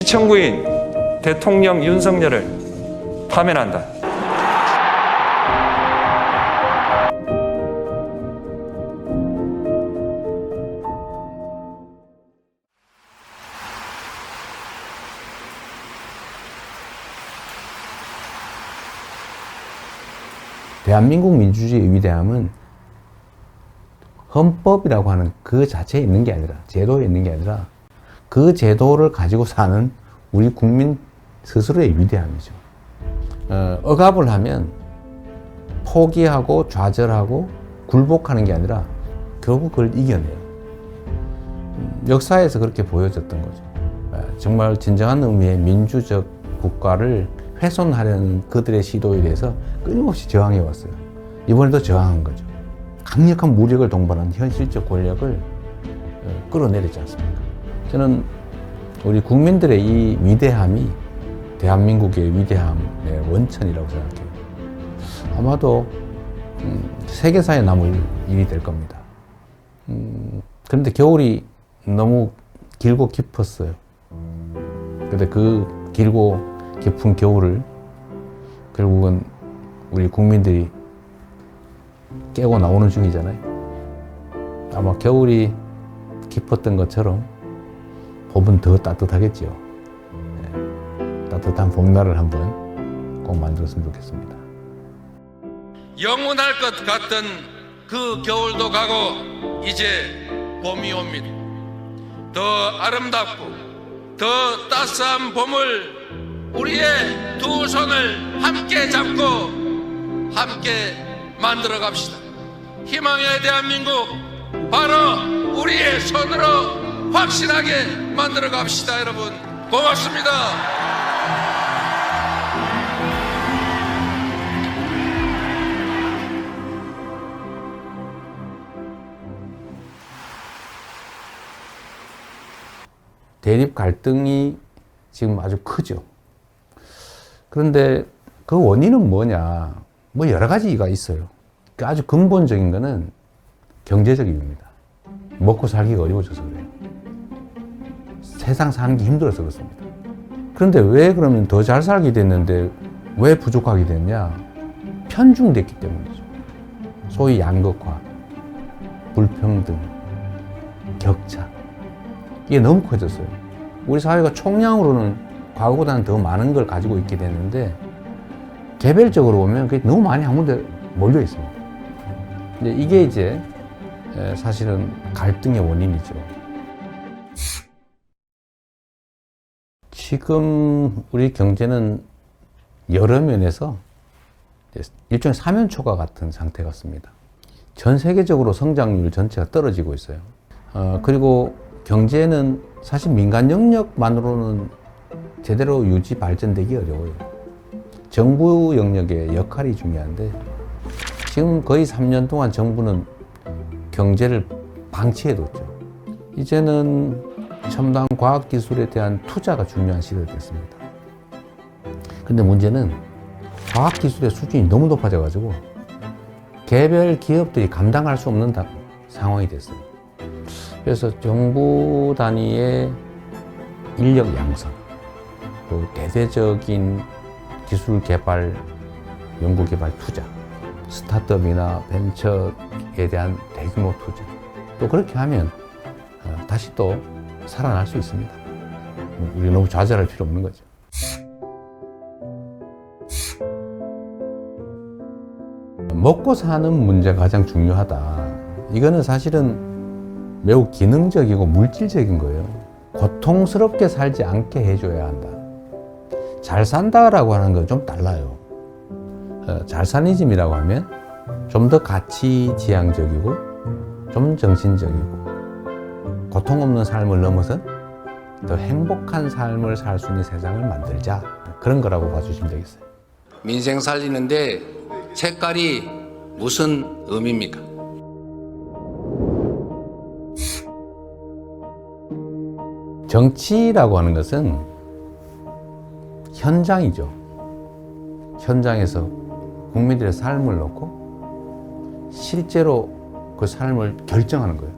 청구인 대통령 윤석열을 파면한다. 대한민국 민주주의의 위대함은 헌법이라고 하는 그 자체에 있는 게 아니라, 제도에 있는 게 아니라 그 제도를 가지고 사는 우리 국민 스스로의 위대함이죠. 억압을 하면 포기하고 좌절하고 굴복하는 게 아니라 결국 그걸 이겨내요. 역사에서 그렇게 보여졌던 거죠. 정말 진정한 의미의 민주적 국가를 훼손하려는 그들의 시도에 대해서 끊임없이 저항해 왔어요. 이번에도 저항한 거죠. 강력한 무력을 동반한 현실적 권력을 끌어내렸지 않습니까? 저는 우리 국민들의 이 위대함이 대한민국의 위대함의 원천이라고 생각해요. 아마도 세계사에 남을 일이 될 겁니다. 그런데 겨울이 너무 길고 깊었어요. 그런데 그 길고 깊은 겨울을 결국은 우리 국민들이 깨고 나오는 중이잖아요. 아마 겨울이 깊었던 것처럼 봄은 더 따뜻하겠죠. 네. 따뜻한 봄날을 한번 꼭 만들었으면 좋겠습니다. 영원할 것 같던 그 겨울도 가고 이제 봄이 옵니다. 더 아름답고 더 따스한 봄을 우리의 두 손을 함께 잡고 함께 만들어 갑시다. 희망의 대한민국 바로 우리의 손으로 확실하게 만들어 갑시다. 여러분 고맙습니다. 대립 갈등이 지금 아주 크죠. 그런데 그 원인은 뭐냐? 뭐 여러 가지가 있어요. 아주 근본적인 거는 경제적 이유입니다. 먹고 살기가 어려워져서 그래요. 세상 사는 게 힘들어서 그렇습니다. 그런데 왜 그러면 더 잘 살게 됐는데 왜 부족하게 됐냐? 편중됐기 때문이죠. 소위 양극화, 불평등, 격차. 이게 너무 커졌어요. 우리 사회가 총량으로는 과거보다는 더 많은 걸 가지고 있게 됐는데 개별적으로 보면 그게 너무 많이 한 군데 몰려 있습니다. 근데 이게 이제 사실은 갈등의 원인이죠. 지금 우리 경제는 여러 면에서 일종의 사면초가 같은 상태 같습니다. 전 세계적으로 성장률 전체가 떨어지고 있어요. 그리고 경제는 사실 민간 영역만으로는 제대로 유지 발전되기 어려워요. 정부 영역의 역할이 중요한데 지금 거의 3년 동안 정부는 경제를 방치해뒀죠. 이제는 첨단 과학기술에 대한 투자가 중요한 시대가 됐습니다. 근데 문제는 과학기술의 수준이 너무 높아져가지고 개별 기업들이 감당할 수 없는 상황이 됐어요. 그래서 정부 단위의 인력 양성, 또 대대적인 기술 개발, 연구 개발 투자, 스타트업이나 벤처에 대한 대규모 투자. 또 그렇게 하면 다시 또 살아날 수 있습니다. 우리 너무 좌절할 필요 없는 거죠. 먹고 사는 문제가 가장 중요하다. 이거는 사실은 매우 기능적이고 물질적인 거예요. 고통스럽게 살지 않게 해줘야 한다. 잘 산다라고 하는 건 좀 달라요. 잘사니즘이라고 하면 좀 더 가치지향적이고 좀 정신적이고 고통 없는 삶을 넘어서 더 행복한 삶을 살 수 있는 세상을 만들자. 그런 거라고 봐주시면 되겠어요. 민생 살리는데 색깔이 무슨 의미입니까? 정치라고 하는 것은 현장이죠. 현장에서 국민들의 삶을 놓고 실제로 그 삶을 결정하는 거예요.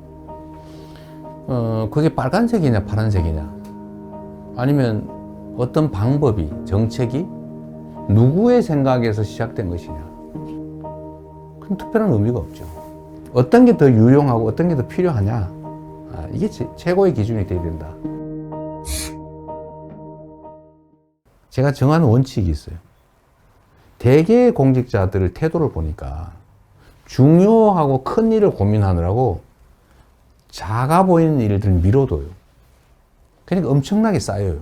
그게 빨간색이냐 파란색이냐 아니면 어떤 방법이, 정책이 누구의 생각에서 시작된 것이냐. 그럼 특별한 의미가 없죠. 어떤 게 더 유용하고 어떤 게 더 필요하냐. 이게 최고의 기준이 돼야 된다. 제가 정한 원칙이 있어요. 대개의 공직자들의 태도를 보니까 중요하고 큰 일을 고민하느라고 작아 보이는 일들을 미뤄둬요. 그러니까 엄청나게 쌓여요.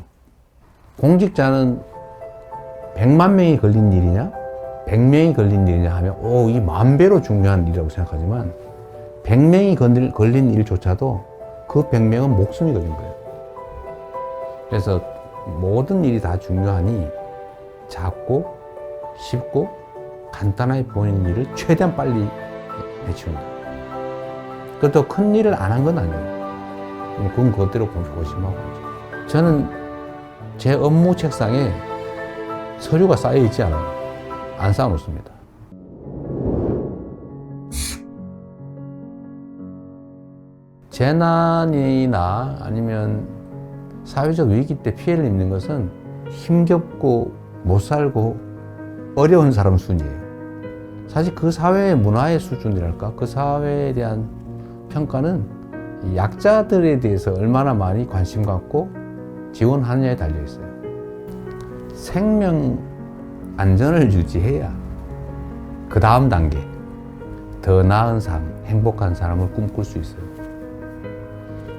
공직자는 100만 명이 걸린 일이냐 100명이 걸린 일이냐 하면 이 10,000배로 중요한 일이라고 생각하지만 100명이 걸린 일조차도 그 100명은 목숨이 걸린 거예요. 그래서 모든 일이 다 중요하니 작고 쉽고 간단하게 보이는 일을 최대한 빨리 해치운다. 그것도 큰 일을 안 한 건 아니에요. 그건 그것대로 고심하고. 저는 제 업무 책상에 서류가 쌓여 있지 않아요. 안 쌓아 놓습니다. 재난이나 아니면 사회적 위기 때 피해를 입는 것은 힘겹고 못 살고 어려운 사람 순이에요. 사실 그 사회의 문화의 수준이랄까, 그 사회에 대한 평가는 약자들에 대해서 얼마나 많이 관심 갖고 지원하느냐에 달려 있어요. 생명 안전을 유지해야 그 다음 단계, 더 나은 삶, 행복한 삶을 꿈꿀 수 있어요.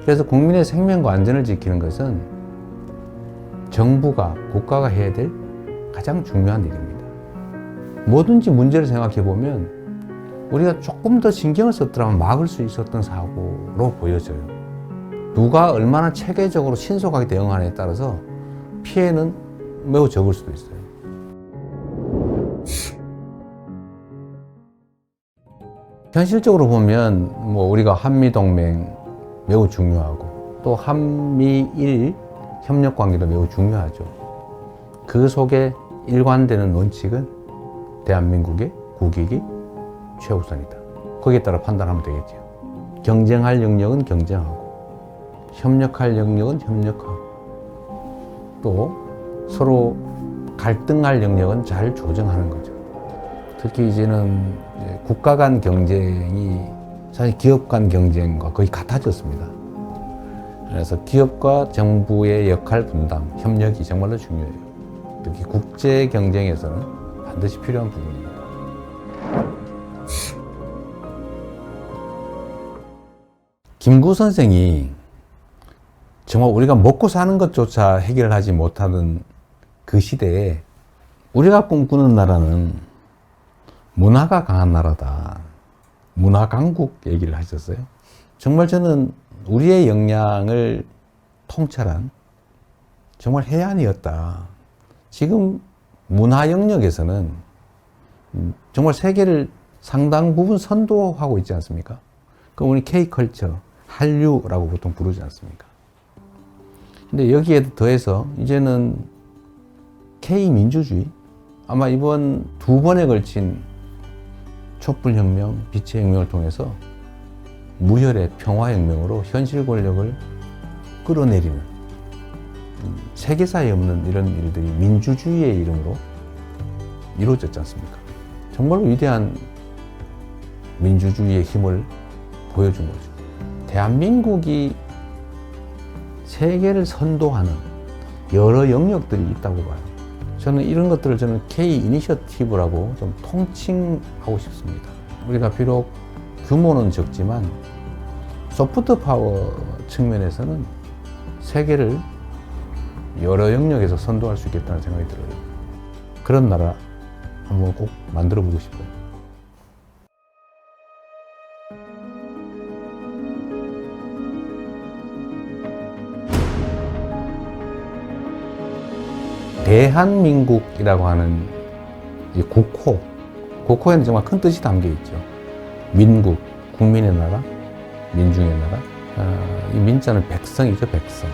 그래서 국민의 생명과 안전을 지키는 것은 정부가, 국가가 해야 될 가장 중요한 일입니다. 뭐든지 문제를 생각해 보면 우리가 조금 더 신경을 썼더라면 막을 수 있었던 사고로 보여져요. 누가 얼마나 체계적으로 신속하게 대응하느냐에 따라서 피해는 매우 적을 수도 있어요. 현실적으로 보면 우리가 한미동맹 매우 중요하고 또 한미일 협력관계도 매우 중요하죠. 그 속에 일관되는 원칙은 대한민국의 국익이 최우선이다. 거기에 따라 판단하면 되겠죠. 경쟁할 영역은 경쟁하고 협력할 영역은 협력하고 또 서로 갈등할 영역은 잘 조정하는 거죠. 특히 이제는 국가 간 경쟁이 사실 기업 간 경쟁과 거의 같아졌습니다. 그래서 기업과 정부의 역할 분담, 협력이 정말로 중요해요. 특히 국제 경쟁에서는 반드시 필요한 부분입니다. 김구 선생이 정말 우리가 먹고 사는 것조차 해결하지 못하는 그 시대에 우리가 꿈꾸는 나라는 문화가 강한 나라다. 문화 강국 얘기를 하셨어요. 정말 저는 우리의 역량을 통찰한 정말 해안이었다. 지금 문화 영역에서는 정말 세계를 상당 부분 선도하고 있지 않습니까? 그럼 우리 K컬처, 한류라고 보통 부르지 않습니까? 근데 여기에 더해서 이제는 K민주주의, 아마 이번 2번에 걸친 촛불혁명, 빛의 혁명을 통해서 무혈의 평화혁명으로 현실 권력을 끌어내리는 세계사에 없는 이런 일들이 민주주의의 이름으로 이루어졌지 않습니까? 정말로 위대한 민주주의의 힘을 보여준 거죠. 대한민국이 세계를 선도하는 여러 영역들이 있다고 봐요. 저는 이런 것들을 K 이니셔티브라고 좀 통칭하고 싶습니다. 우리가 비록 규모는 적지만 소프트 파워 측면에서는 세계를 여러 영역에서 선도할 수 있겠다는 생각이 들어요. 그런 나라 한번 꼭 만들어 보고 싶어요. 대한민국이라고 하는 이 국호, 국호에는 정말 큰 뜻이 담겨 있죠. 민국, 국민의 나라, 민중의 나라. 이 민자는 백성이죠, 백성.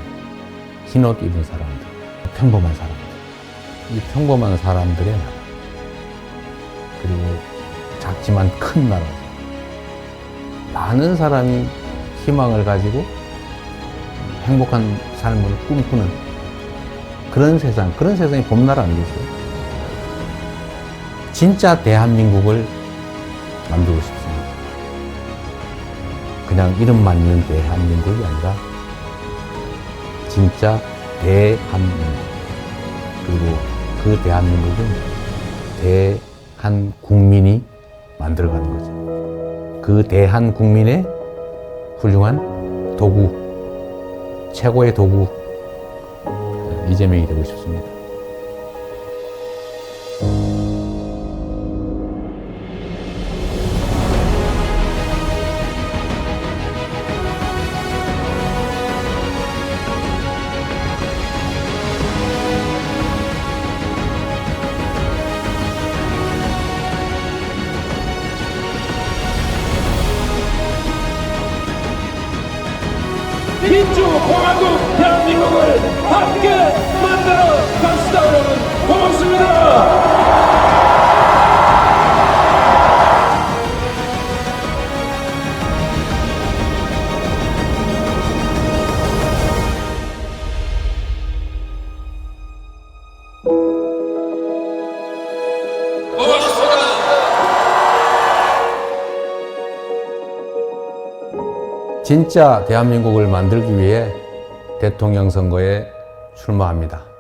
흰옷 입은 사람들, 평범한 사람들. 이 평범한 사람들의 나라. 그리고 작지만 큰 나라. 많은 사람이 희망을 가지고 행복한 삶을 꿈꾸는 그런 세상이 봄나라 아니겠어요? 진짜 대한민국을 만들고 싶습니다. 그냥 이름만 있는 대한민국이 아니라 진짜 대한민국. 그리고 그 대한민국은 대한국민이 만들어가는 거죠. 그 대한국민의 훌륭한 도구, 최고의 도구, 이재명이 되고 싶습니다. 민주공화국 대한민국을 함께 만들어 갑시다. 여러분 고맙습니다. 진짜 대한민국을 만들기 위해 대통령 선거에 출마합니다.